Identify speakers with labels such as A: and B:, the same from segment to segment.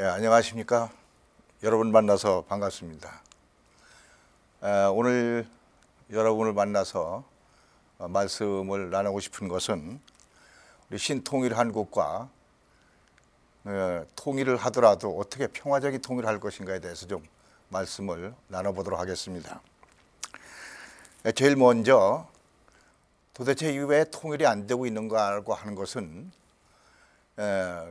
A: 안녕하십니까. 여러분 만나서 반갑습니다. 오늘 여러분을 만나서 말씀을 나누고 싶은 것은 우리 신통일 한국과 통일을 하더라도 어떻게 평화적인 통일을 할 것인가에 대해서 좀 말씀을 나눠보도록 하겠습니다. 제일 먼저 도대체 왜 통일이 안 되고 있는가라고 하는 것은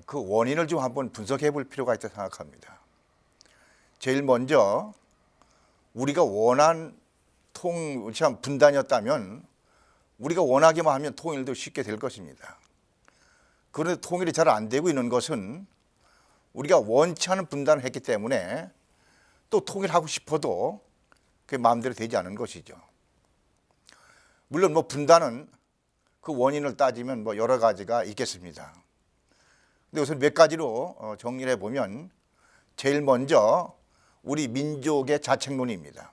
A: 그 원인을 좀 한번 분석해 볼 필요가 있다고 생각합니다. 제일 먼저 우리가 원한 분단이었다면 우리가 원하기만 하면 통일도 쉽게 될 것입니다. 그런데 통일이 잘 안 되고 있는 것은 우리가 원치 않은 분단을 했기 때문에 또 통일하고 싶어도 그게 마음대로 되지 않은 것이죠. 물론 분단은 그 원인을 따지면 여러 가지가 있겠습니다. 근데 우선 몇 가지로 정리를 해보면 제일 먼저 우리 민족의 자책론입니다.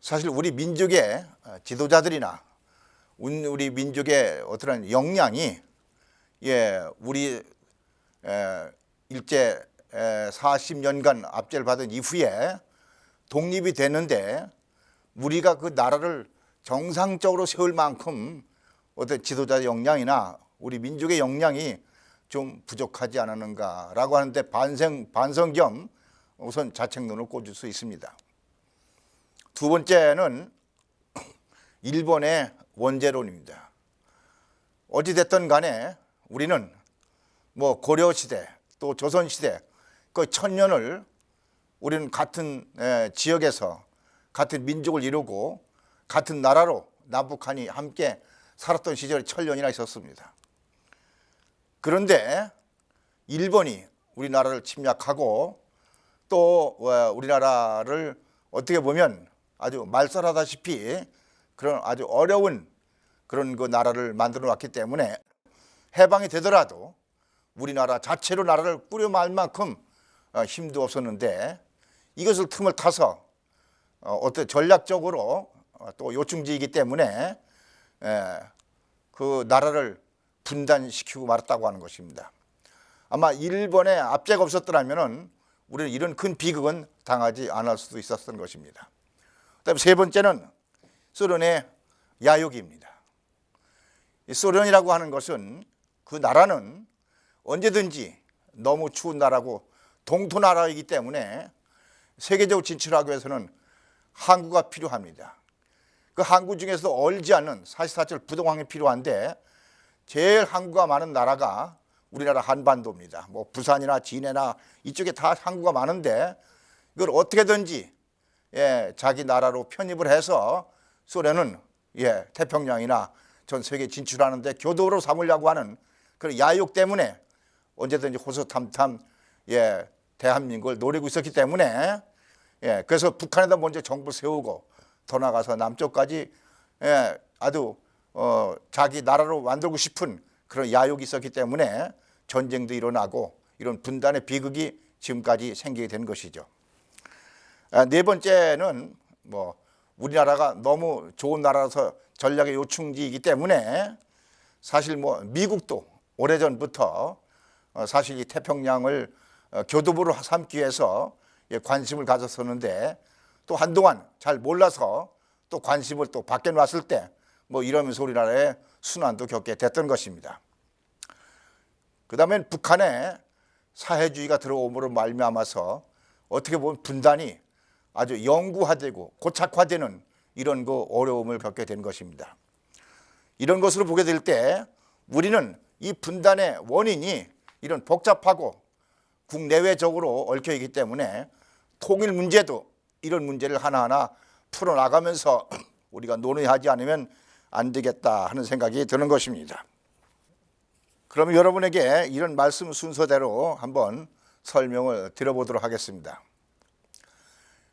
A: 사실 우리 민족의 지도자들이나 우리 민족의 어떠한 역량이 우리 일제 40년간 압제를 받은 이후에 독립이 됐는데 우리가 그 나라를 정상적으로 세울 만큼 어떤 지도자의 역량이나 우리 민족의 역량이 좀 부족하지 않았는가라고 하는데 반성 겸 우선 자책론을 꽂을 수 있습니다. 두 번째는 일본의 원죄론입니다. 어찌됐든 간에 우리는 고려시대 또 조선시대 거의 1000년을 우리는 같은 지역에서 같은 민족을 이루고 같은 나라로 남북한이 함께 살았던 시절이 1000년이나 있었습니다. 그런데 일본이 우리나라를 침략하고 또 우리나라를 어떻게 보면 아주 말살하다시피 그런 아주 어려운 그런 그 나라를 만들어 놨기 때문에 해방이 되더라도 우리나라 자체로 나라를 꾸려 말 만큼 힘도 없었는데 이것을 틈을 타서 어떤 전략적으로 또 요충지이기 때문에 그 나라를 분단시키고 말았다고 하는 것입니다. 아마 일본에 압제가 없었더라면 우리는 이런 큰 비극은 당하지 않을 수도 있었던 것입니다. 그다음에 세 번째는 소련의 야욕입니다. 이 소련이라고 하는 것은 그 나라는 언제든지 너무 추운 나라고 동토 나라이기 때문에 세계적으로 진출하기 위해서는 항구가 필요합니다. 그 항구 중에서도 얼지 않는 사시사철 부동항이 필요한데 제일 항구가 많은 나라가 우리나라 한반도입니다. 부산이나 진해나 이쪽에 다 항구가 많은데 이걸 어떻게든지 자기 나라로 편입을 해서 소련은 태평양이나 전 세계에 진출하는데 교도로 삼으려고 하는 그런 야욕 때문에 언제든지 호소탐탐 대한민국을 노리고 있었기 때문에 그래서 북한에다 먼저 정부 세우고 더 나가서 남쪽까지 아주 자기 나라로 만들고 싶은 그런 야욕이 있었기 때문에 전쟁도 일어나고 이런 분단의 비극이 지금까지 생기게 된 것이죠. 네 번째는 우리나라가 너무 좋은 나라라서 전략의 요충지이기 때문에 사실 미국도 오래전부터 사실 이 태평양을 교두보로 삼기 위해서 관심을 가졌었는데 또 한동안 잘 몰라서 또 관심을 또 받게 놨을 때 이러면서 우리나라의 순환도 겪게 됐던 것입니다. 그 다음엔 북한의 사회주의가 들어옴으로 말미암아서 어떻게 보면 분단이 아주 영구화되고 고착화되는 이런 어려움을 겪게 된 것입니다. 이런 것으로 보게 될 때 우리는 이 분단의 원인이 이런 복잡하고 국내외적으로 얽혀 있기 때문에 통일 문제도 이런 문제를 하나하나 풀어나가면서 우리가 논의하지 않으면 안 되겠다 하는 생각이 드는 것입니다. 그럼 여러분에게 이런 말씀 순서대로 한번 설명을 드려보도록 하겠습니다.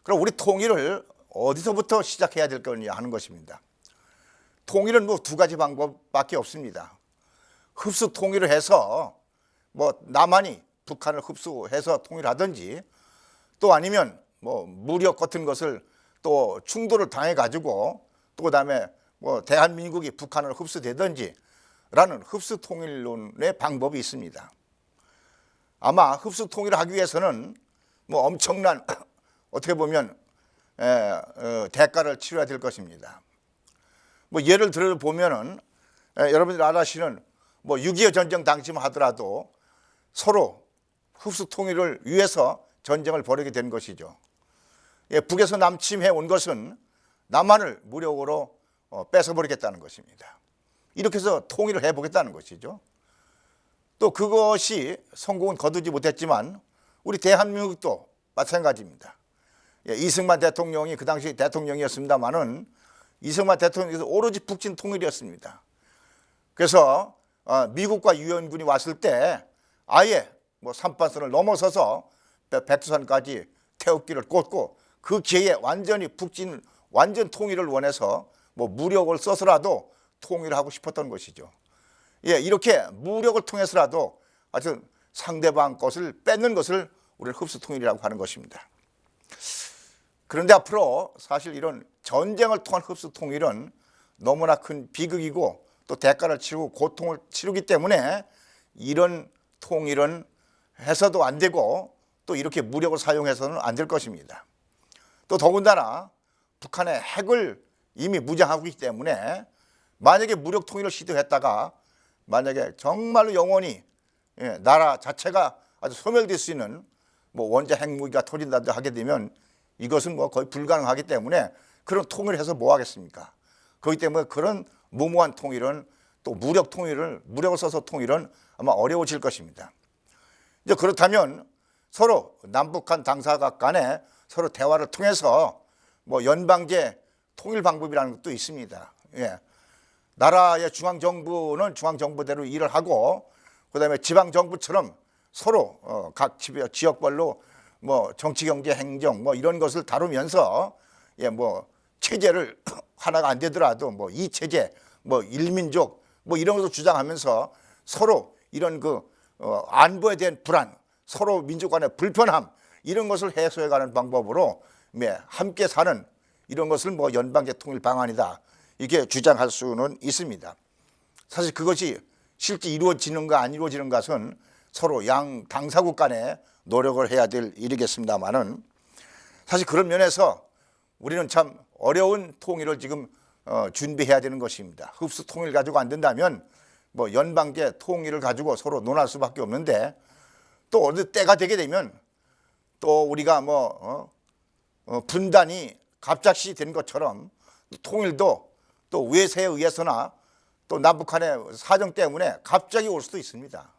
A: 그럼 우리 통일을 어디서부터 시작해야 될 거냐 하는 것입니다. 통일은 두 가지 방법밖에 없습니다. 흡수 통일을 해서 남한이 북한을 흡수해서 통일하든지 또 아니면 무력 같은 것을 또 충돌을 당해 가지고 또 그다음에 대한민국이 북한을 흡수되든지 라는 흡수 통일론의 방법이 있습니다. 아마 흡수 통일을 하기 위해서는 뭐 엄청난 어떻게 보면 대가를 치러야 될 것입니다. 뭐 예를 들어 보면은 여러분들 아시는 뭐 6.25 전쟁 당시만 하더라도 서로 흡수 통일을 위해서 전쟁을 벌이게 된 것이죠. 북에서 남침해 온 것은 남한을 무력으로 뺏어버리겠다는 것입니다. 이렇게 해서 통일을 해보겠다는 것이죠. 또 그것이 성공은 거두지 못했지만 우리 대한민국도 마찬가지입니다. 이승만 대통령이 그 당시 대통령이었습니다마는 이승만 대통령께서 오로지 북진 통일이었습니다. 그래서 미국과 유엔군이 왔을 때 아예 뭐 삼판선을 넘어서서 백두산까지 태극기를 꽂고 그 기회에 완전히 북진 완전 통일을 원해서 뭐 무력을 써서라도 통일을 하고 싶었던 것이죠. 이렇게 무력을 통해서라도 하여튼 상대방 것을 뺏는 것을 우리는 흡수 통일이라고 하는 것입니다. 그런데 앞으로 사실 이런 전쟁을 통한 흡수 통일은 너무나 큰 비극이고 또 대가를 치르고 고통을 치르기 때문에 이런 통일은 해서도 안 되고 또 이렇게 무력을 사용해서는 안 될 것입니다. 또 더군다나 북한의 핵을 이미 무장하고 있기 때문에 만약에 무력 통일을 시도했다가 만약에 정말로 영원히 나라 자체가 아주 소멸될 수 있는 뭐 원자 핵무기가 터진다도 하게 되면 이것은 뭐 거의 불가능하기 때문에 그런 통일을 해서 뭐 하겠습니까? 그렇기 때문에 그런 무모한 통일은 또 무력을 써서 통일은 아마 어려워질 것입니다. 이제 그렇다면 서로 남북한 당사각 간에 서로 대화를 통해서 뭐 연방제 통일 방법이라는 것도 있습니다. 나라의 중앙정부는 중앙정부대로 일을 하고 그다음에 지방정부처럼 서로 각 지역별로 뭐 정치, 경제, 행정 뭐 이런 것을 다루면서 뭐 체제를 하나가 안 되더라도 뭐 이 체제, 뭐 일민족 뭐 이런 것을 주장하면서 서로 이런 안보에 대한 불안, 서로 민족 간의 불편함 이런 것을 해소해가는 방법으로 함께 사는 이런 것을 뭐 연방제 통일 방안이다 이렇게 주장할 수는 있습니다. 사실 그것이 실제 이루어지는가 안 이루어지는 것은 서로 양 당사국 간에 노력을 해야 될 일이겠습니다만은 사실 그런 면에서 우리는 참 어려운 통일을 지금 준비해야 되는 것입니다. 흡수 통일 가지고 안 된다면 뭐 연방제 통일을 가지고 서로 논할 수밖에 없는데 또 어느 때가 되게 되면 또 우리가 분단이 갑작시 된 것처럼 통일도 또 외세에 의해서나 또 남북한의 사정 때문에 갑자기 올 수도 있습니다.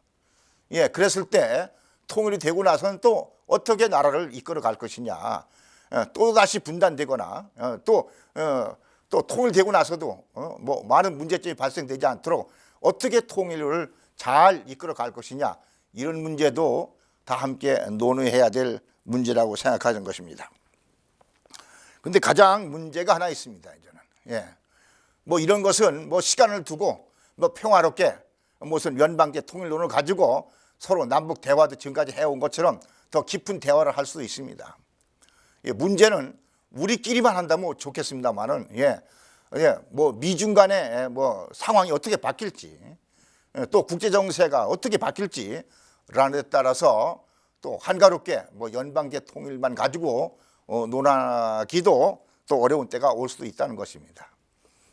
A: 그랬을 때 통일이 되고 나서는 또 어떻게 나라를 이끌어 갈 것이냐, 또 다시 분단되거나 또 통일되고 나서도 뭐 많은 문제점이 발생되지 않도록 어떻게 통일을 잘 이끌어 갈 것이냐 이런 문제도 다 함께 논의해야 될 문제라고 생각하는 것입니다. 근데 가장 문제가 하나 있습니다. 이제는 뭐 이런 것은 뭐 시간을 두고 뭐 평화롭게 무슨 연방제 통일론을 가지고 서로 남북 대화도 지금까지 해온 것처럼 더 깊은 대화를 할 수도 있습니다. 문제는 우리끼리만 한다면 좋겠습니다만은 뭐 미중 간의 뭐 상황이 어떻게 바뀔지 또 국제 정세가 어떻게 바뀔지라는 데 따라서 또 한가롭게 뭐 연방제 통일만 가지고 논하기도 또 어려운 때가 올 수도 있다는 것입니다.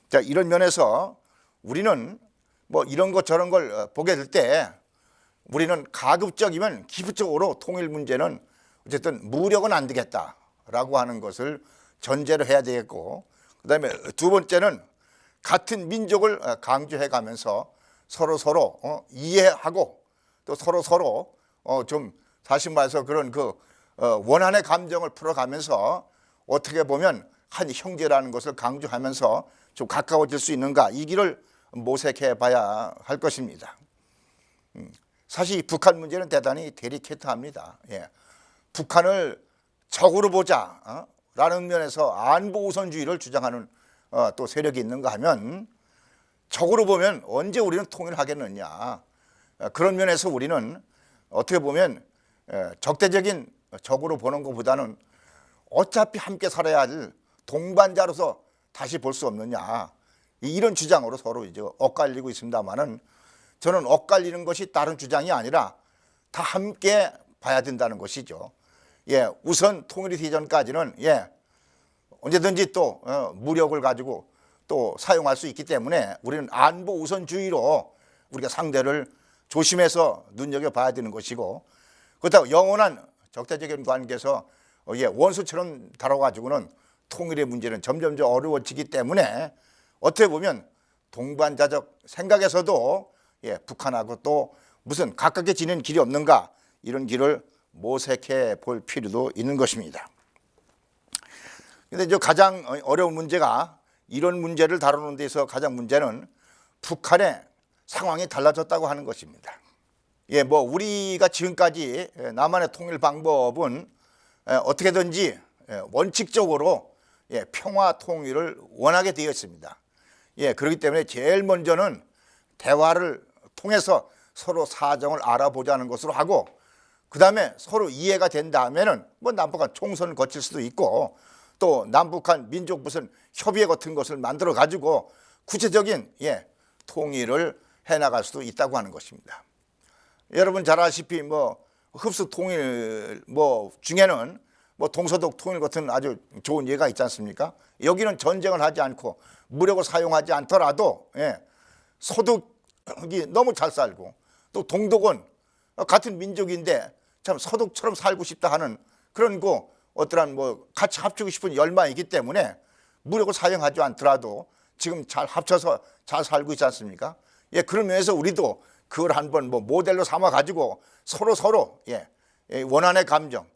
A: 자, 이런 면에서 우리는 뭐 이런 것 저런 걸 보게 될 때 우리는 가급적이면 기부적으로 통일 문제는 어쨌든 무력은 안 되겠다라고 하는 것을 전제로 해야 되겠고 그다음에 두 번째는 같은 민족을 강조해 가면서 서로 이해하고 또 서로 좀 다시 말해서 그런 원한의 감정을 풀어가면서 어떻게 보면 한 형제라는 것을 강조하면서 좀 가까워질 수 있는가 이 길을 모색해 봐야 할 것입니다. 사실 북한 문제는 대단히 데리케이트합니다. 북한을 적으로 보자 라는 면에서 안보 우선주의를 주장하는 또 세력이 있는가 하면 적으로 보면 언제 우리는 통일을 하겠느냐 그런 면에서 우리는 어떻게 보면 적대적인 적으로 보는 것보다는 어차피 함께 살아야 할 동반자로서 다시 볼 수 없느냐 이런 주장으로 서로 이제 엇갈리고 있습니다만은 저는 엇갈리는 것이 다른 주장이 아니라 다 함께 봐야 된다는 것이죠. 예, 우선 통일이 되기 전까지는 언제든지 또 무력을 가지고 또 사용할 수 있기 때문에 우리는 안보 우선주의로 우리가 상대를 조심해서 눈여겨봐야 되는 것이고, 그렇다고 영원한 적대적인 관계에서 원수처럼 다뤄가지고는 통일의 문제는 점점 어려워지기 때문에 어떻게 보면 동반자적 생각에서도 북한하고 또 무슨 가깝게 지내는 길이 없는가, 이런 길을 모색해 볼 필요도 있는 것입니다. 그런데 이제 가장 어려운 문제가, 이런 문제를 다루는 데서 가장 문제는 북한의 상황이 달라졌다고 하는 것입니다. 우리가 지금까지 남한의 통일 방법은 어떻게든지 원칙적으로 평화 통일을 원하게 되어 있습니다. 그렇기 때문에 제일 먼저는 대화를 통해서 서로 사정을 알아보자는 것으로 하고, 그 다음에 서로 이해가 된 다음에는 남북한 총선을 거칠 수도 있고, 또 남북한 민족 무슨 협의회 같은 것을 만들어 가지고 구체적인 통일을 해나갈 수도 있다고 하는 것입니다. 여러분 잘 아시피 흡수 통일 중에는 동서독 통일 같은 아주 좋은 예가 있지 않습니까? 여기는 전쟁을 하지 않고 무력을 사용하지 않더라도 서독이 너무 잘 살고, 또 동독은 같은 민족인데 참 서독처럼 살고 싶다 하는 그런 어떠한 같이 합치고 싶은 열망이기 때문에 무력을 사용하지 않더라도 지금 잘 합쳐서 잘 살고 있지 않습니까? 그런 면에서 우리도 그걸 한번 모델로 삼아 가지고 서로 원한의 감정,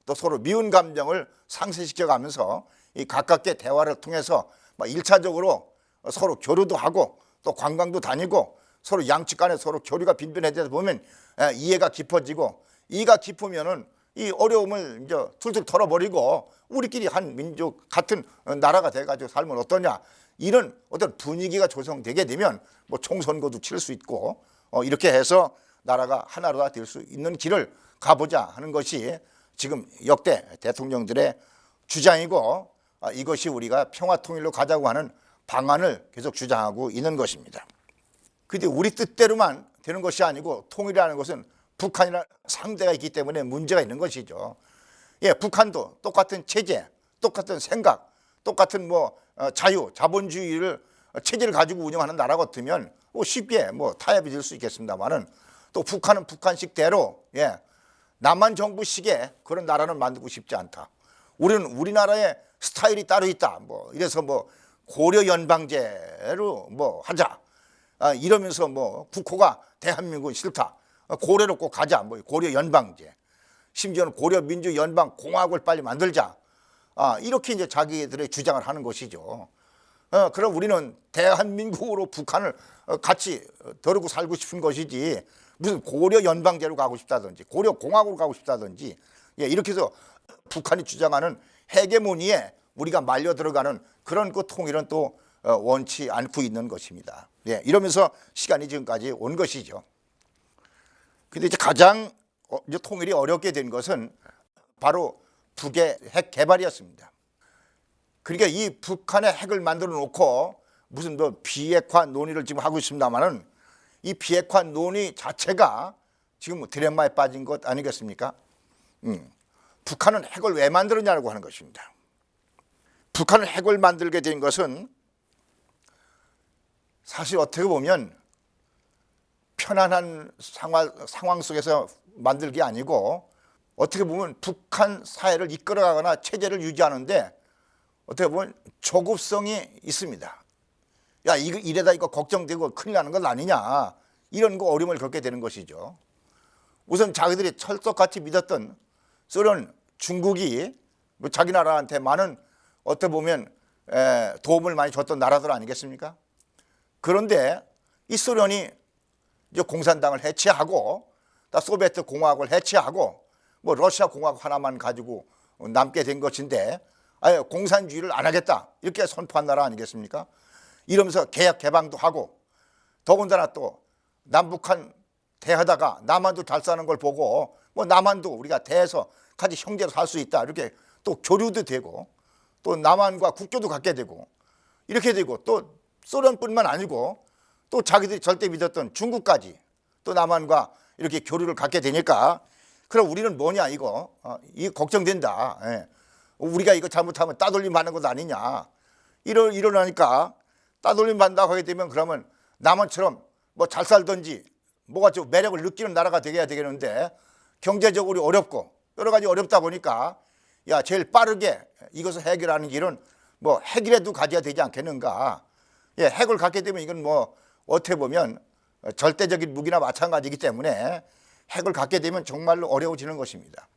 A: 또 서로 미운 감정을 상쇄시켜 가면서 이 가깝게 대화를 통해서 1차적으로 서로 교류도 하고 또 관광도 다니고 서로 양측 간에 서로 교류가 빈번해지다 보면 이해가 깊어지고, 이가 깊으면은 이 어려움을 이제 툴툴 털어버리고 우리끼리 한 민족 같은 나라가 돼가지고 살면 어떠냐, 이런 어떤 분위기가 조성되게 되면 총선거도 칠 수 있고 이렇게 해서 나라가 하나로 다 될 수 있는 길을 가보자 하는 것이 지금 역대 대통령들의 주장이고, 이것이 우리가 평화통일로 가자고 하는 방안을 계속 주장하고 있는 것입니다. 그런데 우리 뜻대로만 되는 것이 아니고, 통일이라는 것은 북한이라는 상대가 있기 때문에 문제가 있는 것이죠. 북한도 똑같은 체제, 똑같은 생각, 똑같은 자유, 자본주의를 체제를 가지고 운영하는 나라 같으면 쉽게 타협이 될 수 있겠습니다만은, 또 북한은 북한식대로 남한 정부식의 그런 나라는 만들고 싶지 않다. 우리는 우리나라의 스타일이 따로 있다. 이래서 고려 연방제로 하자. 이러면서 국호가 대한민국은 싫다. 고려로 꼭 가자. 고려 연방제. 심지어는 고려 민주 연방 공화국을 빨리 만들자. 이렇게 이제 자기들의 주장을 하는 것이죠. 그럼 우리는 대한민국으로 북한을 같이 더르고 살고 싶은 것이지, 무슨 고려 연방제로 가고 싶다든지 고려 공화국으로 가고 싶다든지 이렇게 해서 북한이 주장하는 헤게모니에 우리가 말려 들어가는 그런 통일은 또 원치 않고 있는 것입니다. 이러면서 시간이 지금까지 온 것이죠. 근데 이제 가장 이제 통일이 어렵게 된 것은 바로 북의 핵 개발이었습니다. 그러니까 이 북한의 핵을 만들어 놓고 무슨 비핵화 논의를 지금 하고 있습니다만은, 이 비핵화 논의 자체가 지금 딜레마에 빠진 것 아니겠습니까? 북한은 핵을 왜 만들었냐고 하는 것입니다. 북한은 핵을 만들게 된 것은 사실 어떻게 보면 편안한 상황 속에서 만들 게 아니고, 어떻게 보면 북한 사회를 이끌어가거나 체제를 유지하는데 어떻게 보면 조급성이 있습니다. 야, 이래다 이거 걱정되고 큰일 나는 것 아니냐, 이런 어려움을 겪게 되는 것이죠. 우선 자기들이 철석같이 믿었던 소련, 중국이 자기 나라한테 많은 어떻게 보면 도움을 많이 줬던 나라들 아니겠습니까? 그런데 이 소련이 이제 공산당을 해체하고, 소비에트 공화국을 해체하고 러시아 공화국 하나만 가지고 남게 된 것인데, 아예 공산주의를 안 하겠다 이렇게 선포한 나라 아니겠습니까? 이러면서 개혁 개방도 하고, 더군다나 또 남북한 대하다가 남한도 잘 사는 걸 보고 남한도 우리가 대해서 같이 형제로 살 수 있다, 이렇게 또 교류도 되고, 또 남한과 국교도 갖게 되고, 이렇게 되고, 또 소련뿐만 아니고 또 자기들이 절대 믿었던 중국까지 또 남한과 이렇게 교류를 갖게 되니까 그럼 우리는 뭐냐 이거 이거 걱정된다. 예. 우리가 이거 잘못하면 따돌림 받는 것 아니냐. 이러니까 따돌림 받는다고 하게 되면 그러면 남한처럼 뭐 잘 살든지 뭐가 좀 매력을 느끼는 나라가 되어야 되겠는데 경제적으로 어렵고 여러 가지 어렵다 보니까 야 제일 빠르게 이것을 해결하는 길은 뭐 핵이라도 가져야 되지 않겠는가. 예, 핵을 갖게 되면 이건 뭐 어떻게 보면 절대적인 무기나 마찬가지이기 때문에 핵을 갖게 되면 정말로 어려워지는 것입니다.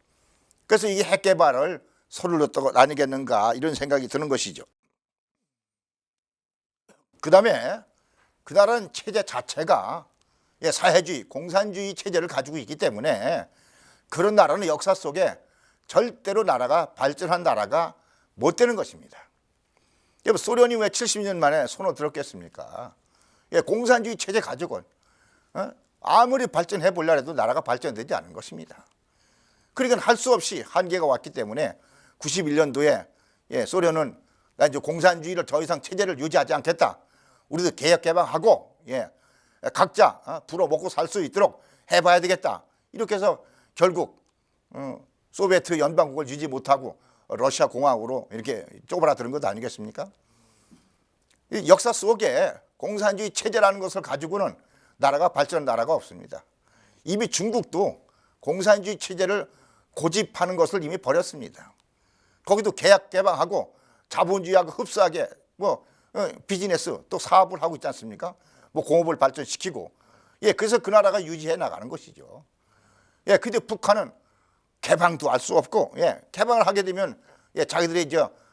A: 그래서 이 핵 개발을 서둘러 떠고 아니겠는가 이런 생각이 드는 것이죠. 그 다음에 그 나라는 체제 자체가 사회주의, 공산주의 체제를 가지고 있기 때문에 그런 나라는 역사 속에 절대로 나라가 발전한 나라가 못 되는 것입니다. 소련이 왜 70년 만에 손을 들었겠습니까? 공산주의 체제 가지고는 아무리 발전해 보려 해도 나라가 발전되지 않은 것입니다. 그러니까 할 수 없이 한계가 왔기 때문에 91년도에 소련은 나 이제 공산주의를 더 이상 체제를 유지하지 않겠다. 우리도 개혁 개방하고 각자 불어 먹고 살 수 있도록 해봐야 되겠다. 이렇게 해서 결국 소비에트 연방국을 유지 못하고 러시아 공화국으로 이렇게 쪼그라드는 것 아니겠습니까? 이 역사 속에 공산주의 체제라는 것을 가지고는 나라가 발전한 나라가 없습니다. 이미 중국도 공산주의 체제를 고집하는 것을 이미 버렸습니다. 거기도 계약 개방하고 자본주의하고 흡사하게 뭐 비즈니스 또 사업을 하고 있지 않습니까? 뭐 공업을 발전시키고 그래서 그 나라가 유지해 나가는 것이죠. 근데 북한은 개방도 할 수 없고 개방을 하게 되면 자기들의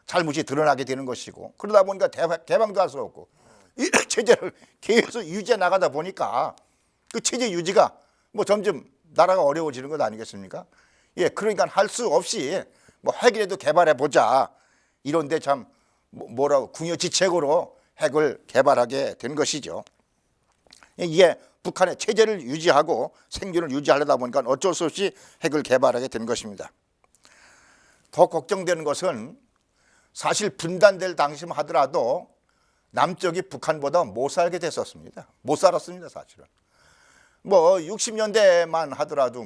A: 잘못이 드러나게 되는 것이고 그러다 보니까 개방도 할 수 없고 이 체제를 계속 유지해 나가다 보니까 그 체제 유지가 뭐 점점 나라가 어려워지는 것 아니겠습니까? 그러니까 할 수 없이 뭐 핵이라도 개발해 보자 이런데 참 뭐라고 궁여지책으로 핵을 개발하게 된 것이죠. 이게 북한의 체제를 유지하고 생존을 유지하려다 보니까 어쩔 수 없이 핵을 개발하게 된 것입니다. 더 걱정되는 것은 사실 분단될 당시만 하더라도 남쪽이 북한보다 못 살게 됐었습니다. 못 살았습니다, 사실은. 뭐 60년대만 하더라도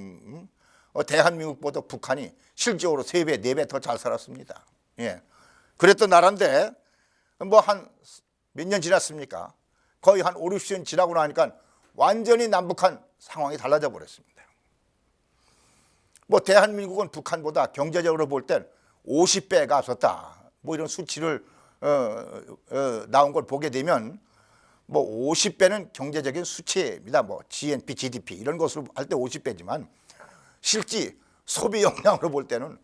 A: 대한민국보다 북한이 실질적으로 3배, 4배 더 잘 살았습니다. 그랬던 나라인데 뭐 한 몇 년 지났습니까? 거의 한 5, 60년 지나고 나니까 완전히 남북한 상황이 달라져 버렸습니다. 뭐 대한민국은 북한보다 경제적으로 볼 땐 50배가 앞섰다. 뭐 이런 수치를 나온 걸 보게 되면 뭐 50배는 경제적인 수치입니다. 뭐 GNP, GDP 이런 것으로 할 때 50배지만 실제 소비 역량으로 볼 때는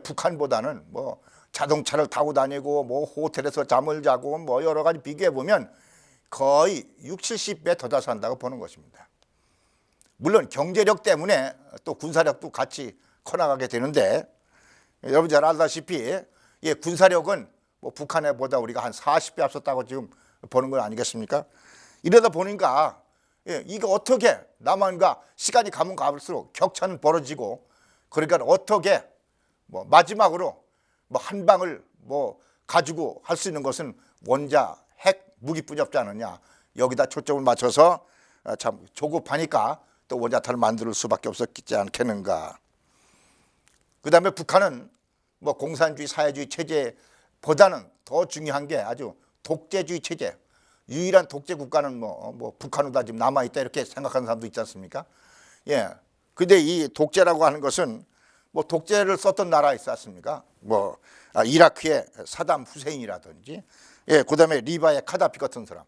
A: 북한보다는 뭐 자동차를 타고 다니고 뭐 호텔에서 잠을 자고 뭐 여러 가지 비교해 보면 거의 60, 70배 더 잘 산다고 보는 것입니다. 물론 경제력 때문에 또 군사력도 같이 커나가게 되는데 여러분 잘 알다시피 군사력은 뭐 북한보다 우리가 한 40배 앞섰다고 지금 보는 건 아니겠습니까? 이러다 보니까 이거 어떻게 남한과 시간이 가면 갈수록 격차는 벌어지고 그러니까 어떻게 뭐 마지막으로 뭐 한 방을 뭐 가지고 할 수 있는 것은 원자 핵 무기뿐이 없지 않느냐. 여기다 초점을 맞춰서 참 조급하니까 또 원자탄을 만들 수밖에 없었지 않겠는가. 그 다음에 북한은 뭐 공산주의 사회주의 체제보다는 더 중요한 게 아주 독재주의 체제. 유일한 독재 국가는 뭐 북한보다 지금 남아있다 이렇게 생각하는 사람도 있지 않습니까? 근데 이 독재라고 하는 것은 뭐 독재를 썼던 나라 있지 않습니까? 뭐 이라크의 사담 후세인이라든지 그다음에 리비아의 카다피 같은 사람.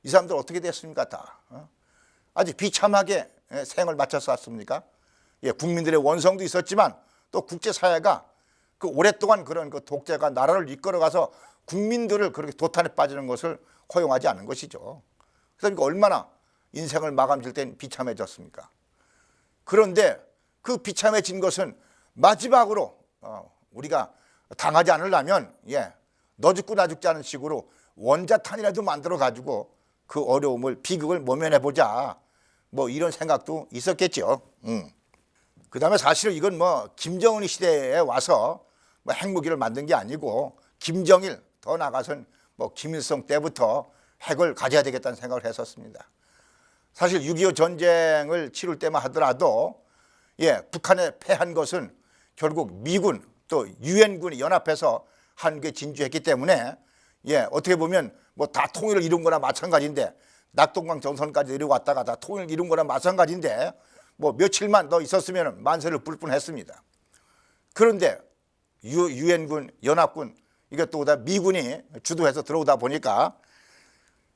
A: 이 사람들 어떻게 됐습니까? 다 아주 비참하게 생을 마쳤지 않습니까? 국민들의 원성도 있었지만 또 국제사회가 그 오랫동안 그런 그 독재가 나라를 이끌어가서 국민들을 그렇게 도탄에 빠지는 것을 허용하지 않은 것이죠. 그러니까 얼마나 인생을 마감질 땐 비참해졌습니까? 그런데 그 비참해진 것은 마지막으로 우리가 당하지 않으려면 너 죽고 나 죽지 않은 식으로 원자탄이라도 만들어 가지고 그 어려움을 비극을 모면해 보자 뭐 이런 생각도 있었겠죠. 그다음에 사실은 이건 뭐 김정은 시대에 와서 뭐 핵무기를 만든 게 아니고 김정일 더 나가선 뭐 김일성 때부터 핵을 가져야 되겠다는 생각을 했었습니다. 사실 6.25 전쟁을 치를 때만 하더라도 북한에 패한 것은 결국 미군 또 유엔군이 연합해서 한국에 진주했기 때문에 어떻게 보면 뭐 다 통일을 이룬 거나 마찬가지인데, 낙동강 전선까지 내려왔다가 다 통일을 이룬 거나 마찬가지인데 뭐 며칠만 더 있었으면 만세를 부를 뻔했습니다. 그런데 유엔군 연합군 이것도 다 미군이 주도해서 들어오다 보니까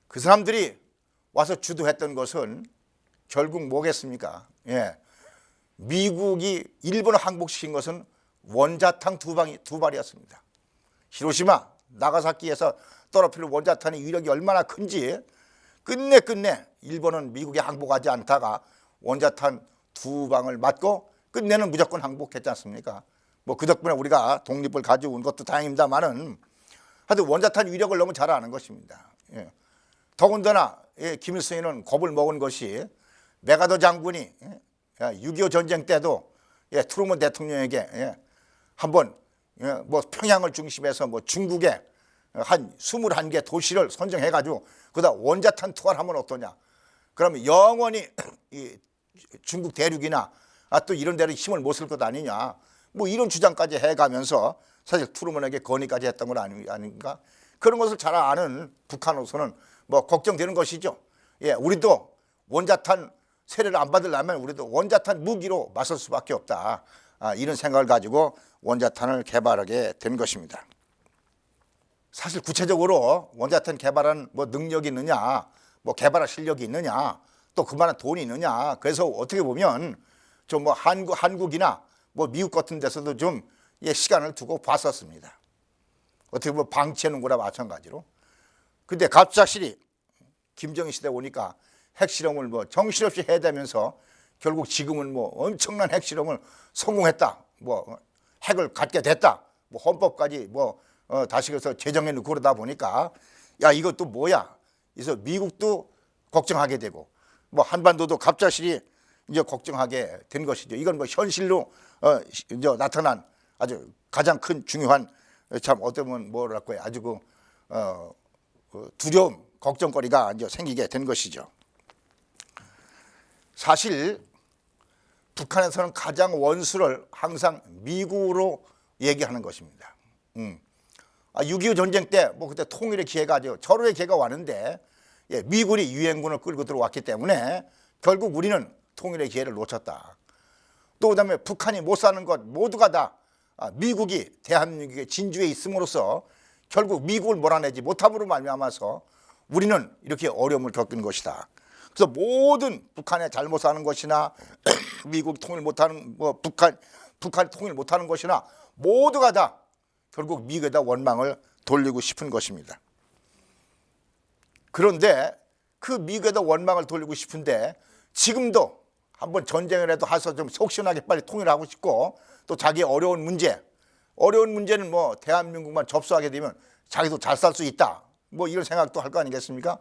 A: 그 사람들이 와서 주도했던 것은 결국 뭐겠습니까? 미국이 일본을 항복시킨 것은 원자탄 두 발이었습니다. 히로시마, 나가사키에서 떨어뜨린 원자탄의 위력이 얼마나 큰지 끝내 일본은 미국에 항복하지 않다가 원자탄 두 방을 맞고 끝내는 무조건 항복했지 않습니까? 뭐 그 덕분에 우리가 독립을 가져온 것도 다행입니다만은 하여튼 원자탄 위력을 너무 잘 아는 것입니다. 더군다나 김일성이는 겁을 먹은 것이 메가더 장군이 6.25 전쟁 때도 트루먼 대통령에게 한번 뭐 평양을 중심해서 뭐 중국에 한 21개 도시를 선정해가지고 그다 원자탄 투하를 하면 어떠냐. 그러면 영원히 이 중국 대륙이나 또 이런 데로 힘을 못 쓸 것 아니냐. 뭐 이런 주장까지 해가면서 사실 트루먼에게 건의까지 했던 건 아닌가. 그런 것을 잘 아는 북한으로서는 뭐 걱정되는 것이죠. 우리도 원자탄 세례를 안 받으려면 우리도 원자탄 무기로 맞설 수밖에 없다. 이런 생각을 가지고 원자탄을 개발하게 된 것입니다. 사실 구체적으로 원자탄 개발한 뭐 능력이 있느냐, 뭐 개발할 실력이 있느냐, 또 그만한 돈이 있느냐. 그래서 어떻게 보면 좀 뭐 한국이나 뭐 미국 같은 데서도 좀 시간을 두고 봤었습니다. 어떻게 보면 방치하는 거나 마찬가지로. 근데 갑작스레 김정일 시대 오니까 핵실험을 뭐 정신없이 해대면서 결국 지금은 뭐 엄청난 핵실험을 성공했다. 뭐 핵을 갖게 됐다. 뭐 헌법까지 뭐 다시 그래서 제정해 놓고 그러다 보니까 야 이것도 뭐야. 그래서 미국도 걱정하게 되고 뭐 한반도도 갑작스레 이제 걱정하게 된 것이죠. 이건 뭐 현실로 이제 나타난 아주 가장 큰 중요한 참 어떻게 보면 뭐랄까요 아주 그 두려움, 걱정거리가 이제 생기게 된 것이죠. 사실 북한에서는 가장 원수를 항상 미국으로 얘기하는 것입니다. 6.25 전쟁 때 뭐 그때 통일의 기회가 절호의 기회가 왔는데 미군이 유엔군을 끌고 들어왔기 때문에 결국 우리는 통일의 기회를 놓쳤다. 또 그다음에 북한이 못 사는 것 모두가 다 미국이 대한민국의 진주에 있음으로써 결국 미국을 몰아내지 못함으로 말미암아서 우리는 이렇게 어려움을 겪은 것이다. 그래서 모든 북한에 잘못 사는 것이나 미국 통일 못하는 뭐 북한 통일 못하는 것이나 모두가 다 결국 미국에다 원망을 돌리고 싶은 것입니다. 그런데 그 미국에다 원망을 돌리고 싶은데 지금도 한번 전쟁이라도 해서 좀 속 시원하게 빨리 통일하고 싶고 또 자기의 어려운 문제는 뭐 대한민국만 접수하게 되면 자기도 잘 살 수 있다. 뭐 이런 생각도 할 거 아니겠습니까?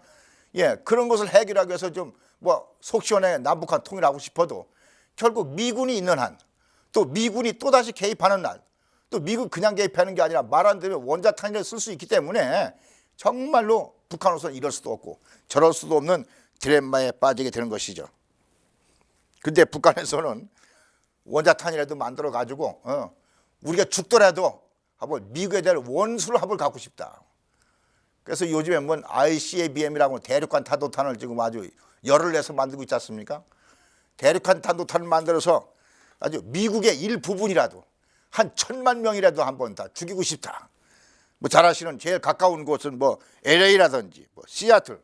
A: 그런 것을 해결하기 위해서 좀 뭐 속 시원하게 남북한 통일하고 싶어도 결국 미군이 있는 한 또 미군이 또다시 개입하는 날 또 미국 그냥 개입하는 게 아니라 말 안 되면 원자탄을 쓸 수 있기 때문에 정말로 북한으로서는 이럴 수도 없고 저럴 수도 없는 딜레마에 빠지게 되는 것이죠. 근데 북한에서는 원자탄이라도 만들어 가지고 우리가 죽더라도 한번 미국에 대한 원수를 한번 갖고 싶다. 그래서 요즘에 뭐 ICBM이라고 대륙간 탄도탄을 지금 아주 열을 내서 만들고 있지 않습니까? 대륙간 탄도탄을 만들어서 아주 미국의 일부분이라도 한 1,000만 명이라도 한번 다 죽이고 싶다. 뭐 잘 아시는 제일 가까운 곳은 뭐 LA라든지 뭐 시애틀,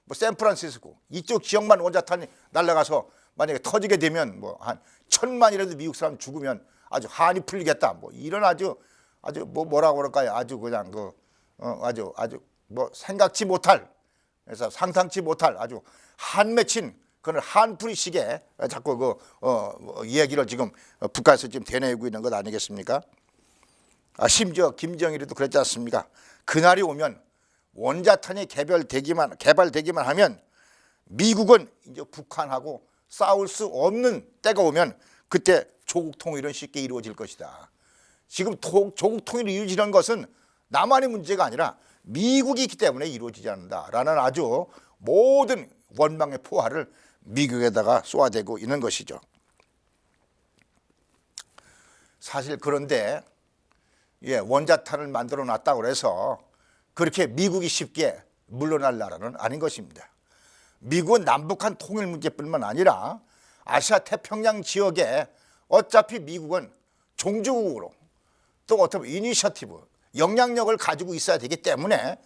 A: 뭐 샌프란시스코 이쪽 지역만 원자탄이 날아가서 만약에 터지게 되면 뭐 한 1,000만이라도 미국 사람 죽으면 아주 한이 풀리겠다. 뭐 이런 아주 뭐 뭐라고 그럴까요? 아주 그냥 아주 뭐 생각지 못할 그래서 상상치 못할 아주 한 맺힌 그런 한풀이식의 자꾸 이야기를 지금 북한에서 지금 대내고 있는 것 아니겠습니까? 심지어 김정일이도 그랬지 않습니까? 그날이 오면 원자탄이 개발되기만 하면 미국은 이제 북한하고 싸울 수 없는 때가 오면 그때 조국 통일은 쉽게 이루어질 것이다. 지금 조국 통일이 이루어지는 것은 남한의 문제가 아니라 미국이 있기 때문에 이루어지지 않는다라는 아주 모든 원망의 포화를 미국에다가 쏘아대고 있는 것이죠. 사실 그런데 원자탄을 만들어 놨다고 해서 그렇게 미국이 쉽게 물러날 나라는 아닌 것입니다. 미국은 남북한 통일 문제뿐만 아니라 아시아 태평양 지역에 어차피 미국은 종주국으로 또 어떤 이니셔티브, 영향력을 가지고 있어야 되기 때문에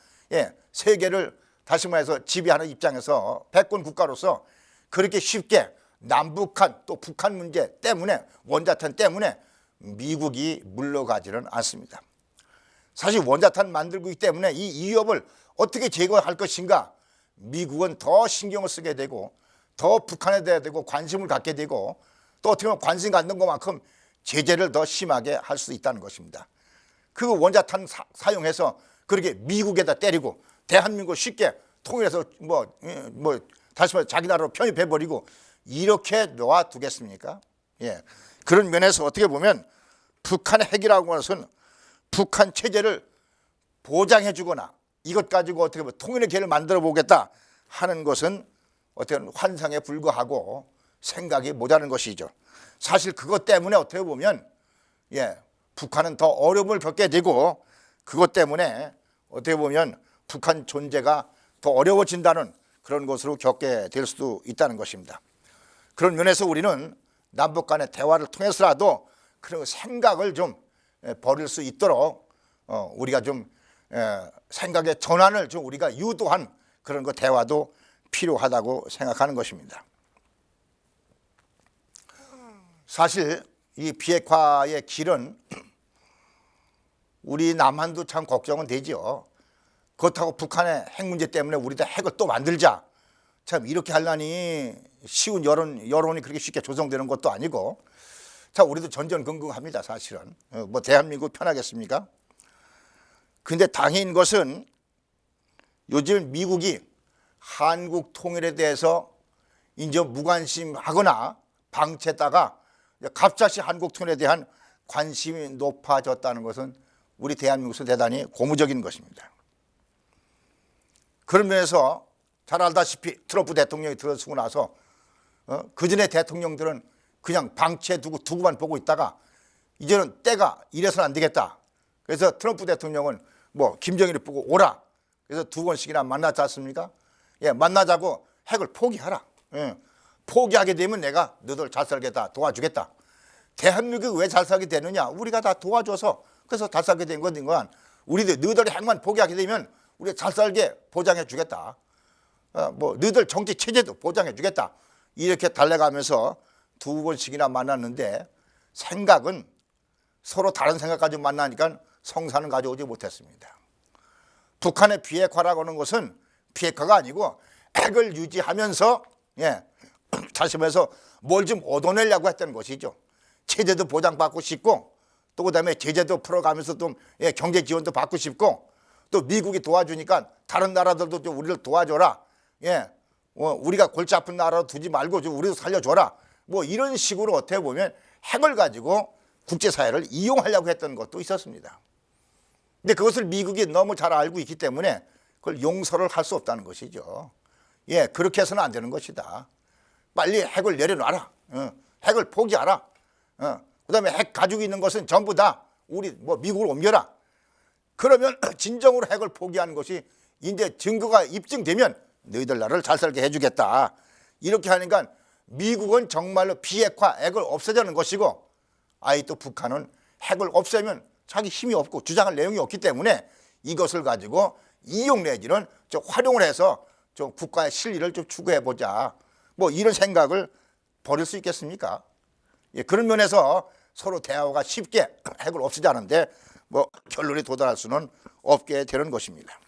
A: 세계를 다시 말해서 지배하는 입장에서 패권 국가로서 그렇게 쉽게 남북한 또 북한 문제 때문에 원자탄 때문에 미국이 물러가지는 않습니다. 사실 원자탄 만들고 있기 때문에 이 위협을 어떻게 제거할 것인가 미국은 더 신경을 쓰게 되고 더 북한에 대해 관심을 갖게 되고 또 어떻게 보면 관심 갖는 것만큼 제재를 더 심하게 할 수 있다는 것입니다. 그 원자탄 사용해서 그렇게 미국에다 때리고 대한민국 쉽게 통일해서 다시 말해 자기 나라로 편입해버리고 이렇게 놓아두겠습니까? 그런 면에서 어떻게 보면 북한의 핵이라고 하는 것은 북한 체제를 보장해 주거나 이것 가지고 어떻게 보면 통일의 기회를 만들어 보겠다 하는 것은 어떻게 보면 환상에 불과하고 생각이 모자란 것이죠. 사실 그것 때문에 어떻게 보면 북한은 더 어려움을 겪게 되고 그것 때문에 어떻게 보면 북한 존재가 더 어려워진다는 그런 것으로 겪게 될 수도 있다는 것입니다. 그런 면에서 우리는 남북 간의 대화를 통해서라도 그런 생각을 좀 버릴 수 있도록 우리가 좀 생각의 전환을 좀 우리가 유도한 그런 거 대화도 필요하다고 생각하는 것입니다. 사실 이 비핵화의 길은 우리 남한도 참 걱정은 되죠. 그렇다고 북한의 핵 문제 때문에 우리도 핵을 또 만들자. 참 이렇게 하려니 쉬운 여론이 그렇게 쉽게 조성되는 것도 아니고 자 우리도 전전긍긍합니다. 사실은 뭐 대한민국 편하겠습니까? 근데 당연한 것은 요즘 미국이 한국 통일에 대해서 이제 무관심하거나 방치했다가 갑자기 한국 통일에 대한 관심이 높아졌다는 것은 우리 대한민국에서 대단히 고무적인 것입니다. 그런 면에서 잘 알다시피 트럼프 대통령이 들어서고 나서 그전에 대통령들은 그냥 방치해 두고만 보고 있다가 이제는 때가 이래서는 안 되겠다. 그래서 트럼프 대통령은 뭐 김정일을 보고 오라. 그래서 2번씩이나 만났지 않습니까? 만나자고 핵을 포기하라. 포기하게 되면 내가 너들 잘 살겠다 도와주겠다. 대한민국이 왜 잘 살게 되느냐? 우리가 다 도와줘서 그래서 잘 살게 된 거니까 우리들 너희들 핵만 포기하게 되면 우리가 잘 살게 보장해 주겠다. 뭐 너희들 정치 체제도 보장해 주겠다. 이렇게 달래가면서 2번씩이나 만났는데 생각은 서로 다른 생각 가지고 만나니까 성사는 가져오지 못했습니다. 북한의 비핵화라고 하는 것은 비핵화가 아니고 핵을 유지하면서 자시면서 뭘 좀 얻어내려고 했던 것이죠. 체제도 보장받고 싶고 또 그다음에 제재도 풀어가면서 좀 경제 지원도 받고 싶고 또 미국이 도와주니까 다른 나라들도 좀 우리를 도와줘라. 우리가 골치 아픈 나라로 두지 말고 좀 우리도 살려줘라. 뭐 이런 식으로 어떻게 보면 핵을 가지고 국제사회를 이용하려고 했던 것도 있었습니다. 근데 그것을 미국이 너무 잘 알고 있기 때문에 그걸 용서를 할 수 없다는 것이죠. 그렇게 해서는 안 되는 것이다. 빨리 핵을 내려놔라. 핵을 포기하라. 그다음에 핵 가지고 있는 것은 전부 다 우리 미국으로 옮겨라. 그러면 진정으로 핵을 포기하는 것이 이제 증거가 입증되면 너희들 나라를 잘 살게 해주겠다. 이렇게 하니까 미국은 정말로 비핵화 핵을 없애자는 것이고 또 북한은 핵을 없애면 자기 힘이 없고 주장할 내용이 없기 때문에 이것을 가지고 이용 내지는 좀 활용을 해서 좀 국가의 실리를 좀 추구해보자. 뭐 이런 생각을 버릴 수 있겠습니까? 그런 면에서 서로 대화가 쉽게 핵을 없애자는데 뭐 결론에 도달할 수는 없게 되는 것입니다.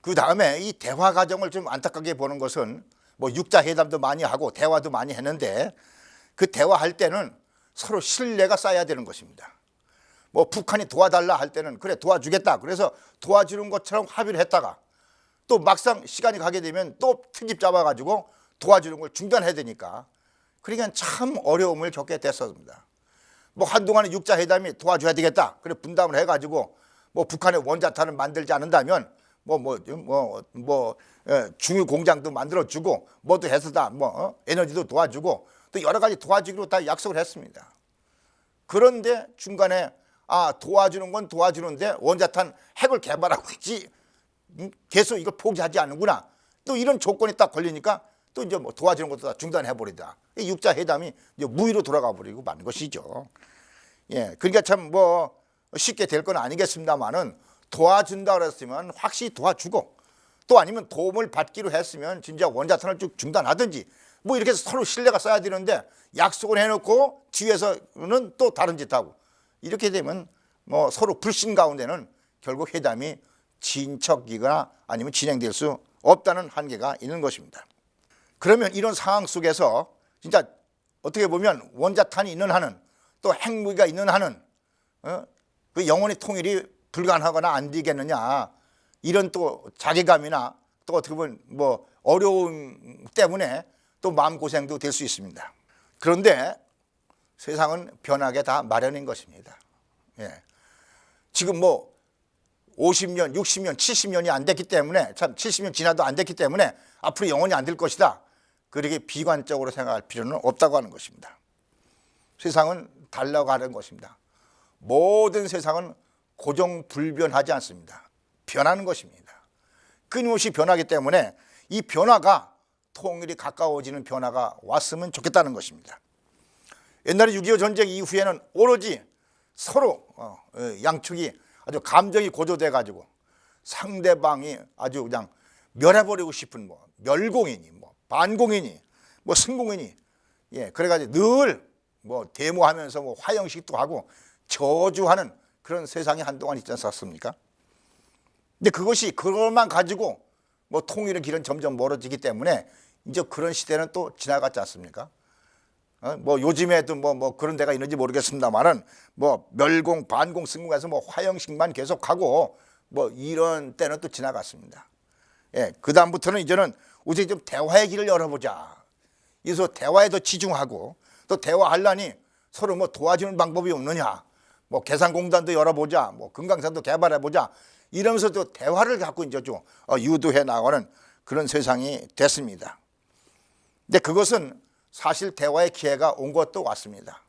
A: 그 다음에 이 대화 과정을 좀 안타깝게 보는 것은 뭐 6자 회담도 많이 하고 대화도 많이 했는데 그 대화할 때는 서로 신뢰가 쌓여야 되는 것입니다. 뭐 북한이 도와달라 할 때는 그래 도와주겠다. 그래서 도와주는 것처럼 합의를 했다가 또 막상 시간이 가게 되면 또 트집 잡아가지고 도와주는 걸 중단해야 되니까 그러니까 참 어려움을 겪게 됐었습니다. 뭐 한동안은 6자 회담이 도와줘야 되겠다. 그래 분담을 해가지고 뭐 북한의 원자탄을 만들지 않는다면 중유 공장도 만들어주고 뭐도 해서 다 에너지도 도와주고 또 여러 가지 도와주기로 다 약속을 했습니다. 그런데 중간에 도와주는 건 도와주는데 원자탄 핵을 개발하고 있지 계속 이걸 포기하지 않는구나. 또 이런 조건이 딱 걸리니까 또 이제 도와주는 것도 다 중단해 버리다. 이 6자 회담이 이제 무의로 돌아가 버리고 만 것이죠. 예, 그러니까 참 쉽게 될 건 아니겠습니다만은 도와준다 그랬으면 확실히 도와주고 또 아니면 도움을 받기로 했으면 진짜 원자탄을 쭉 중단하든지 이렇게 해서 서로 신뢰가 쌓여야 되는데 약속을 해놓고 뒤에서는 또 다른 짓 하고 이렇게 되면 서로 불신 가운데는 결국 회담이 진척이거나 아니면 진행될 수 없다는 한계가 있는 것입니다. 그러면 이런 상황 속에서 진짜 어떻게 보면 원자탄이 있는 한은 또 핵무기가 있는 한은 그 영원히 통일이 불가능하거나 안 되겠느냐 이런 또 자괴감이나 또 어떻게 보면 어려움 때문에 또 마음고생도 될 수 있습니다. 그런데 세상은 변하게 다 마련인 것입니다. 예. 지금 50년, 60년, 70년이 안 됐기 때문에 70년 지나도 안 됐기 때문에 앞으로 영원히 안 될 것이다. 그렇게 비관적으로 생각할 필요는 없다고 하는 것입니다. 세상은 달라가는 것입니다. 모든 세상은 고정불변하지 않습니다. 변하는 것입니다. 끊임없이 변하기 때문에 이 변화가 통일이 가까워지는 변화가 왔으면 좋겠다는 것입니다. 옛날에 6.25 전쟁 이후에는 오로지 서로 양측이 아주 감정이 고조돼 가지고 상대방이 아주 그냥 멸해버리고 싶은 멸공이니 반공이니 승공이니 그래가지고 늘 데모하면서 화형식도 하고 저주하는 그런 세상이 한동안 있지 않았습니까? 근데 그것만 가지고 통일의 길은 점점 멀어지기 때문에 이제 그런 시대는 또 지나갔지 않습니까? 요즘에도 그런 데가 있는지 모르겠습니다만은 멸공, 반공, 승공해서 화형식만 계속하고 이런 때는 또 지나갔습니다. 예, 그 다음부터는 이제는 우선 좀 대화의 길을 열어보자. 그래서 대화에 더 치중하고 또 대화하려니 서로 도와주는 방법이 없느냐. 계산공단도 열어보자. 금강산도 개발해보자. 이러면서 또 대화를 갖고 이제 좀 유도해 나가는 그런 세상이 됐습니다. 근데 그것은 사실 대화의 기회가 온 것도 같습니다.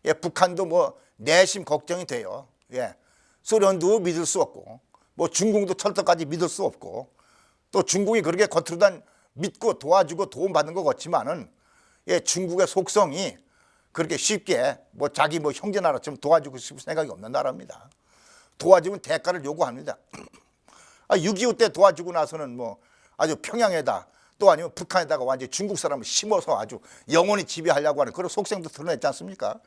A: 예, 북한도 내심 걱정이 돼요. 예, 소련도 믿을 수 없고 중국도 철저까지 믿을 수 없고 또 중국이 그렇게 겉으로는 믿고 도와주고 도움받는 것 같지만은 중국의 속성이 그렇게 쉽게 자기 형제 나라처럼 도와주고 싶을 생각이 없는 나라입니다. 도와주면 대가를 요구합니다. 6.25 때 도와주고 나서는 아주 평양에다 또 아니면 북한에다가 완전히 중국 사람을 심어서 아주 영원히 지배하려고 하는 그런 속성도 드러냈지 않습니까?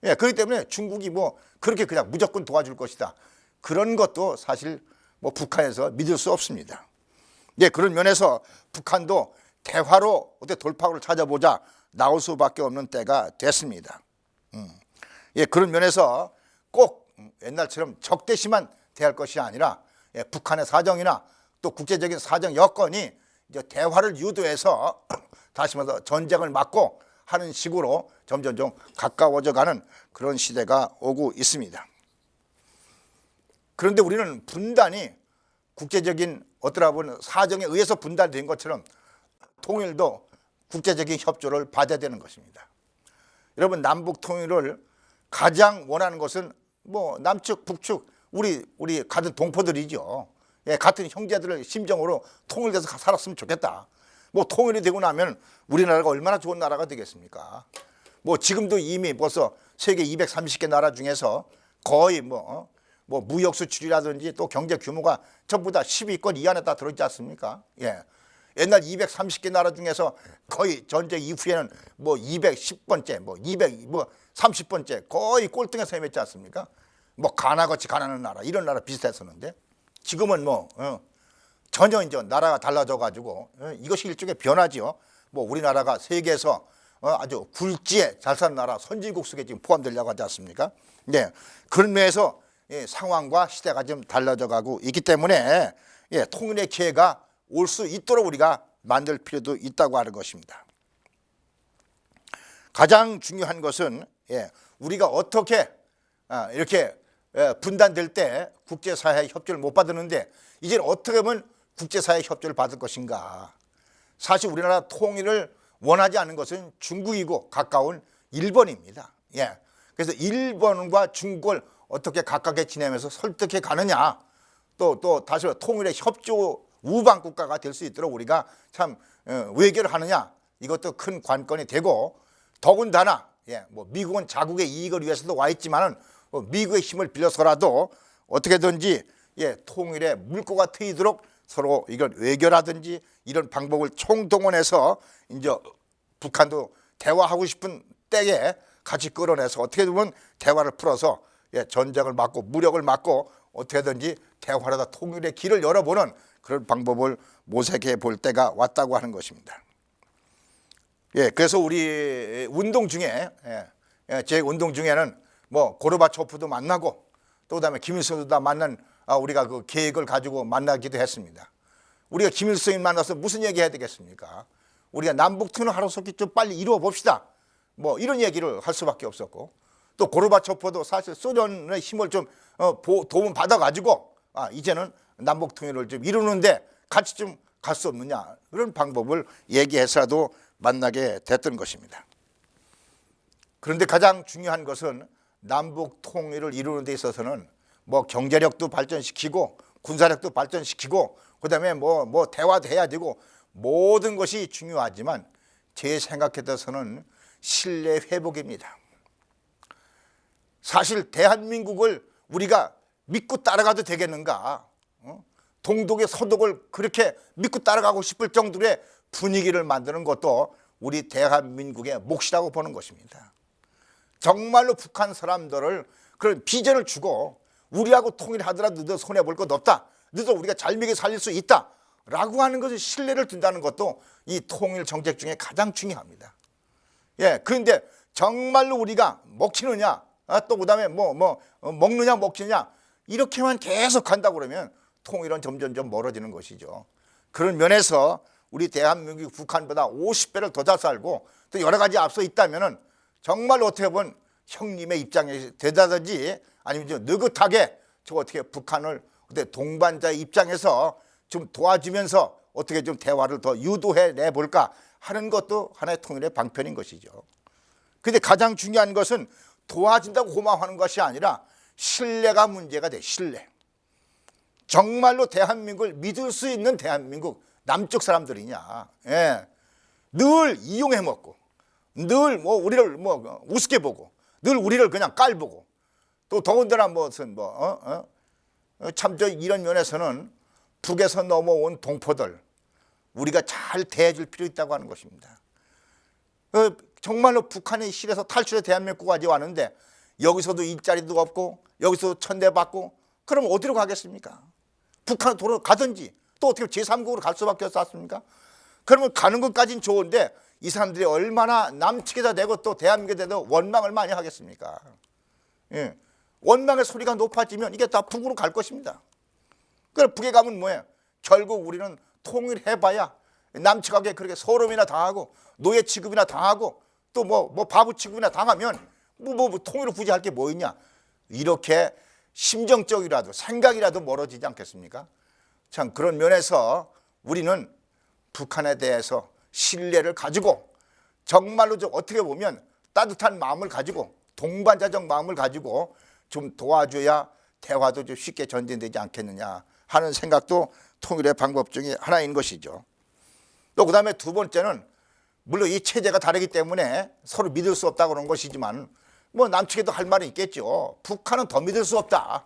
A: 예, 그렇기 때문에 중국이 그렇게 그냥 무조건 도와줄 것이다. 그런 것도 사실 북한에서 믿을 수 없습니다. 예, 그런 면에서 북한도 대화로 어떻게 돌파구를 찾아보자 나올 수밖에 없는 때가 됐습니다. 예, 그런 면에서 꼭 옛날처럼 적대시만 대할 것이 아니라 북한의 사정이나 또 국제적인 사정 여건이 이제 대화를 유도해서 다시 말해서 전쟁을 막고 하는 식으로 점점 좀 가까워져가는 그런 시대가 오고 있습니다. 그런데 우리는 분단이 국제적인 어떠라 보면 사정에 의해서 분단된 것처럼 통일도 국제적인 협조를 받아야 되는 것입니다. 여러분, 남북 통일을 가장 원하는 것은 남측 북측 우리 같은 동포들이죠. 예, 같은 형제들을 심정으로 통일돼서 살았으면 좋겠다. 통일이 되고 나면 우리나라가 얼마나 좋은 나라가 되겠습니까? 지금도 이미 벌써 세계 230개 나라 중에서 거의 무역 수출이라든지 또 경제 규모가 전부 다 10위권 이안에 다 들어있지 않습니까? 예. 옛날 230개 나라 중에서 거의 전쟁 이후에는 210번째, 230번째 거의 꼴등에 서 있지 않습니까? 가나같이 가난한 나라, 이런 나라 비슷했었는데 지금은 전혀 이제 나라가 달라져 가지고 이것이 일종의 변화지요. 우리나라가 세계에서 아주 굴지에 잘 사는 나라 선진국 속에 지금 포함되려고 하지 않습니까? 네, 그런 면에서 상황과 시대가 좀 달라져 가고 있기 때문에 통일의 기회가 올 수 있도록 우리가 만들 필요도 있다고 하는 것입니다. 가장 중요한 것은 우리가 어떻게 이렇게 분단될 때 국제사회 협조를 못 받았는데 이제는 어떻게 하면 국제사회 협조를 받을 것인가. 사실 우리나라 통일을 원하지 않는 것은 중국이고 가까운 일본입니다. 예. 그래서 일본과 중국을 어떻게 가깝게 지내면서 설득해 가느냐, 또 다시 통일의 협조 우방 국가가 될 수 있도록 우리가 참 외교를 하느냐, 이것도 큰 관건이 되고, 더군다나 뭐 미국은 자국의 이익을 위해서도 와 있지만은 미국의 힘을 빌려서라도 어떻게든지 통일의 물꼬가 트이도록 서로 이걸 외교라든지 이런 방법을 총동원해서 이제 북한도 대화하고 싶은 때에 같이 끌어내서 어떻게 보면 대화를 풀어서 전쟁을 막고 무력을 막고 어떻게든지 대화하다 통일의 길을 열어보는 그런 방법을 모색해 볼 때가 왔다고 하는 것입니다. 그래서 우리 운동 중에 제 운동 중에는 뭐 고르바초프도 만나고 또 그다음에 김일성도 다 만난 우리가 그 계획을 가지고 만나기도 했습니다. 우리가 김일성이 만나서 무슨 얘기 해야 되겠습니까? 우리가 남북통일 하루속히 좀 빨리 이루어 봅시다. 뭐 이런 얘기를 할 수밖에 없었고, 또 고르바초프도 사실 소련의 힘을 좀 도움 받아가지고 이제는 남북통일을 좀 이루는데 같이 좀 갈 수 없느냐, 그런 방법을 얘기해서라도 만나게 됐던 것입니다. 그런데 가장 중요한 것은 남북 통일을 이루는 데 있어서는 뭐 경제력도 발전시키고 군사력도 발전시키고 그다음에 뭐 대화도 해야 되고 모든 것이 중요하지만 제 생각에 대해서는 신뢰 회복입니다. 사실 대한민국을 우리가 믿고 따라가도 되겠는가? 동독의 서독을 그렇게 믿고 따라가고 싶을 정도의 분위기를 만드는 것도 우리 대한민국의 몫이라고 보는 것입니다. 정말로 북한 사람들을 그런 비전을 주고 우리하고 통일하더라도 너 손해볼 것 없다, 너도 우리가 잘 먹여 살릴 수 있다 라고 하는 것을 신뢰를 둔다는 것도 이 통일 정책 중에 가장 중요합니다. 그런데 정말로 우리가 먹히느냐, 또 그다음에 먹느냐 먹히느냐 이렇게만 계속 간다고 그러면 통일은 점점 멀어지는 것이죠. 그런 면에서 우리 대한민국이 북한보다 50배를 더 잘 살고 또 여러 가지 앞서 있다면은 정말 어떻게 보면 형님의 입장에 되다든지 아니면 좀 느긋하게 저 어떻게 북한을 동반자의 입장에서 좀 도와주면서 어떻게 좀 대화를 더 유도해 내볼까 하는 것도 하나의 통일의 방편인 것이죠. 그런데 가장 중요한 것은 도와준다고 고마워하는 것이 아니라 신뢰가 문제가 돼. 신뢰. 정말로 대한민국을 믿을 수 있는 대한민국 남쪽 사람들이냐. 늘 이용해 먹고 늘 우리를 우습게 보고 늘 우리를 그냥 깔보고 또 더군다나 무슨 참 이런 면에서는 북에서 넘어온 동포들 우리가 잘 대해줄 필요 있다고 하는 것입니다. 정말로 북한의 실에서 탈출해 대한민국까지 왔는데 여기서도 일자리도 없고 여기서 천대받고 그럼 어디로 가겠습니까? 북한으로 가든지 또 어떻게 제3국으로 갈 수밖에 없었습니까? 그러면 가는 것까지는 좋은데 이 사람들이 얼마나 남측에다 내고 또 대한민국에 대해서 원망을 많이 하겠습니까? 원망의 소리가 높아지면 이게 다 북으로 갈 것입니다. 그럼 북에 가면 뭐예요? 결국 우리는 통일해봐야 남측하게 그렇게 소름이나 당하고 노예 취급이나 당하고 또 바보 취급이나 당하면 통일을 굳이 할 게 뭐 있냐? 이렇게 심정적이라도 생각이라도 멀어지지 않겠습니까? 참 그런 면에서 우리는 북한에 대해서 신뢰를 가지고 정말로 좀 어떻게 보면 따뜻한 마음을 가지고 동반자적 마음을 가지고 좀 도와줘야 대화도 좀 쉽게 전진되지 않겠느냐 하는 생각도 통일의 방법 중에 하나인 것이죠. 또 그다음에 두 번째는 물론 이 체제가 다르기 때문에 서로 믿을 수 없다고 그런 것이지만 남측에도 할 말은 있겠죠. 북한은 더 믿을 수 없다.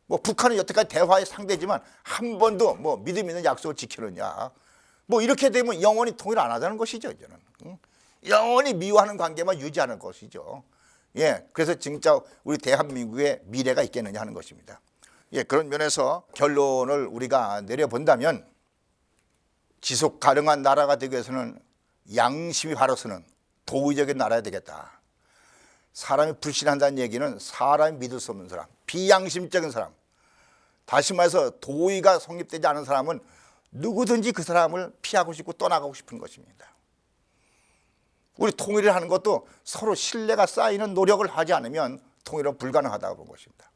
A: 북한은 여태까지 대화의 상대지만 한 번도 믿음 있는 약속을 지키느냐. 이렇게 되면 영원히 통일 안 하자는 것이죠. 이제는 영원히 미워하는 관계만 유지하는 것이죠. 그래서 진짜 우리 대한민국의 미래가 있겠느냐 하는 것입니다. 그런 면에서 결론을 우리가 내려본다면 지속 가능한 나라가 되기 위해서는 양심이 바로서는 도의적인 나라야 되겠다. 사람이 불신한다는 얘기는 사람이 믿을 수 없는 사람, 비양심적인 사람, 다시 말해서 도의가 성립되지 않은 사람은 누구든지 그 사람을 피하고 싶고 떠나가고 싶은 것입니다. 우리 통일을 하는 것도 서로 신뢰가 쌓이는 노력을 하지 않으면 통일은 불가능하다고 본 것입니다.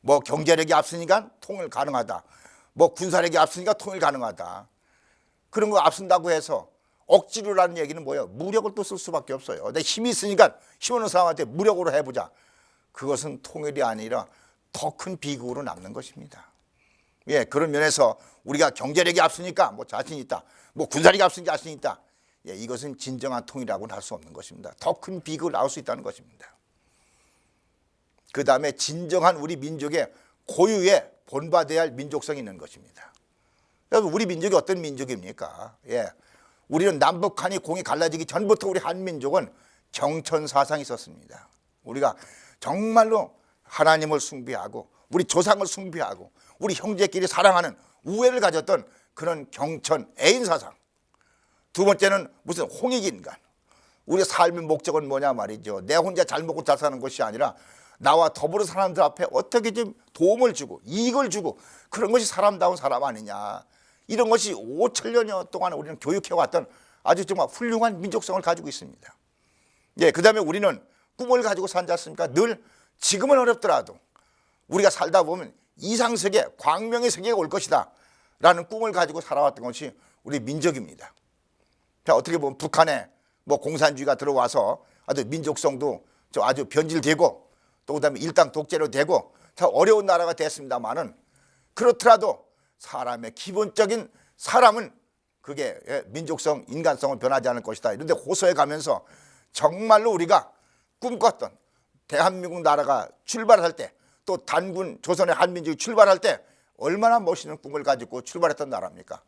A: 뭐 경제력이 앞서니까 통일 가능하다. 뭐 군사력이 앞서니까 통일 가능하다. 그런 거 앞선다고 해서 억지로라는 얘기는 뭐예요? 무력을 또 쓸 수밖에 없어요. 내 힘이 있으니까 힘 없는 사람한테 무력으로 해보자. 그것은 통일이 아니라 더 큰 비극으로 남는 것입니다. 예, 그런 면에서 우리가 경제력이 앞서니까 뭐 자신 있다. 뭐 군사력이 앞서니까 자신 있다. 예, 이것은 진정한 통일이라고는 할 수 없는 것입니다. 더 큰 비극을 낳을 수 있다는 것입니다. 그 다음에 진정한 우리 민족의 고유의 본받아야 할 민족성이 있는 것입니다. 여러분, 우리 민족이 어떤 민족입니까? 예, 우리는 남북한이 공이 갈라지기 전부터 우리 한민족은 경천 사상이 있었습니다. 우리가 정말로 하나님을 숭배하고 우리 조상을 숭배하고 우리 형제끼리 사랑하는 우애를 가졌던 그런 경천 애인 사상. 두 번째는 무슨 홍익인간. 우리 삶의 목적은 뭐냐 말이죠. 내 혼자 잘 먹고 잘 사는 것이 아니라 나와 더불어 사람들 앞에 어떻게 좀 도움을 주고 이익을 주고 그런 것이 사람다운 사람 아니냐. 이런 것이 5천여 동안 우리는 교육해왔던 아주 정말 훌륭한 민족성을 가지고 있습니다. 예, 그 다음에 우리는 꿈을 가지고 산지 않습니까? 늘 지금은 어렵더라도 우리가 살다 보면 이상세계, 광명의 세계가 올 것이다 라는 꿈을 가지고 살아왔던 것이 우리 민족입니다. 자, 어떻게 보면 북한에 뭐 공산주의가 들어와서 아주 민족성도 아주 변질되고 또 그다음에 일당 독재로 되고 참 어려운 나라가 됐습니다만은 그렇더라도 사람의 기본적인 사람은 그게 민족성, 인간성은 변하지 않을 것이다. 이런데 호소해 가면서 정말로 우리가 꿈꿨던 대한민국 나라가 출발할 때 또 단군 조선의 한민족이 출발할 때 얼마나 멋있는 꿈을 가지고 출발했던 나라입니까?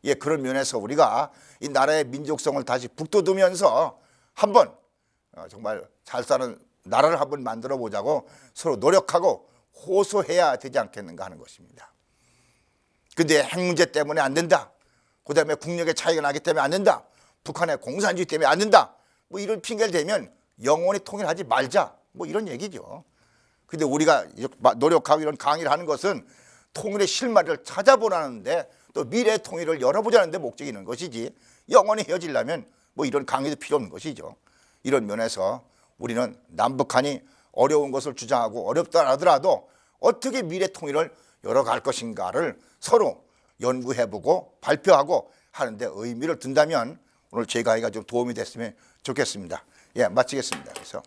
A: 예, 그런 면에서 우리가 이 나라의 민족성을 다시 북돋우면서 한번 정말 잘 사는 나라를 한번 만들어 보자고 서로 노력하고 호소해야 되지 않겠는가 하는 것입니다. 근데 핵 문제 때문에 안 된다. 그 다음에 국력의 차이가 나기 때문에 안 된다. 북한의 공산주의 때문에 안 된다. 뭐 이런 핑계를 대면 영원히 통일하지 말자. 뭐 이런 얘기죠. 근데 우리가 노력하고 이런 강의를 하는 것은 통일의 실마리를 찾아보라는데 또 미래 통일을 열어보자는 데 목적이 있는 것이지 영원히 헤어지려면 뭐 이런 강의도 필요 없는 것이죠. 이런 면에서 우리는 남북한이 어려운 것을 주장하고 어렵다 하더라도 어떻게 미래 통일을 열어갈 것인가를 서로 연구해보고 발표하고 하는데 의미를 둔다면 오늘 제 강의가 좀 도움이 됐으면 좋겠습니다. 예, 마치겠습니다. 그래서